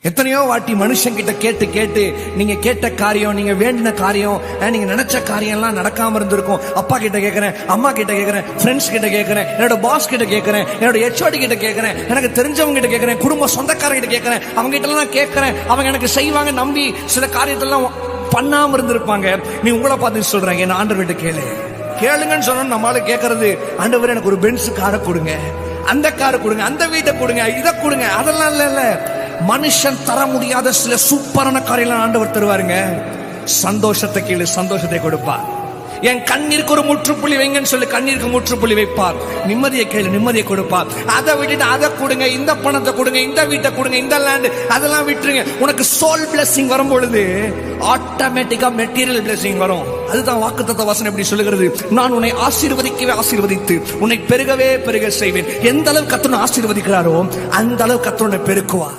எத்தனையோ வாட்டி மனுஷன் கிட்ட கேட்டு கேட்டு நீங்க கேட்ட காரியம், நீங்க வேண்டின காரியம், நீங்க நினைச்ச காரியம் எல்லாம் நடக்காம இருந்திருக்கும். அப்பா கிட்ட கேட்கிறேன், அம்மா கிட்ட கேட்கிறேன், ஃப்ரெண்ட்ஸ் கிட்ட கேட்கிறேன், என்னோட பாஸ் கிட்ட கேட்கிறேன், என்னோட ஹெச்ஓடி கிட்ட கேட்கிறேன், எனக்கு தெரிஞ்சவங்க கிட்ட கேட்கிறேன், குடும்ப சொந்தக்காரங்க கிட்ட கேட்கிறேன், அவங்க கிட்ட எல்லாம் கேட்கிறேன். அவங்க எனக்கு செய்வாங்க நம்பி சில காரியத்தெல்லாம் பண்ணாம இருந்திருப்பாங்க. நீ உங்களை பார்த்து சொல்றாங்க, என்ன ஆண்டவர் கிட்ட கேளு, கேளுங்கன்னு சொன்னா நம்மளால கேட்கறது, ஆண்டவர் எனக்கு ஒரு பென்ஸ் காரை கொடுங்க, அந்த காரை கொடுங்க, அந்த வீட்டை கொடுங்க, இதை கொடுங்க, அதெல்லாம் இல்ல. மனுஷன் தர முடியாத சில சூப்பரான காரியங்கள் ஆண்டவர் தருவாருங்க. சந்தோஷத்தை கேளு, சந்தோஷத்தை கொடுப்பார். என் கண்ணீருக்கு ஒரு முற்றுப்புள்ளி வைங்கன்னு சொல்லி கண்ணீருக்கு முற்றுப்புள்ளி வைப்பார். நிம்மதியை கேளு, நிம்மதியை கொடுப்பார். அதை விட்டுட்டு அதை கொடுங்க, இந்த பணத்தை கொடுங்க, இந்த வீட்டை கொடுங்க, இந்த லேண்ட், அதெல்லாம் விட்டுருங்க. உனக்கு சோல் பிளஸிங் வரும் பொழுது ஆட்டோமேட்டிக்கா மெட்டீரியல் பிளஸிங் வரும். அதுதான் வாக்குத்தத்த வசனம் எப்படி சொல்லுகிறது, நான் உன்னை ஆசீர்வதிக்கவே ஆசீர்வதித்து உன்னை பெருகவே பெருக செய்வேன். எந்த அளவு கர்த்தர் ஆசீர்வதிக்கிறாரோ அந்த அளவு கர்த்தர் உன்னை பெருக்குவார்.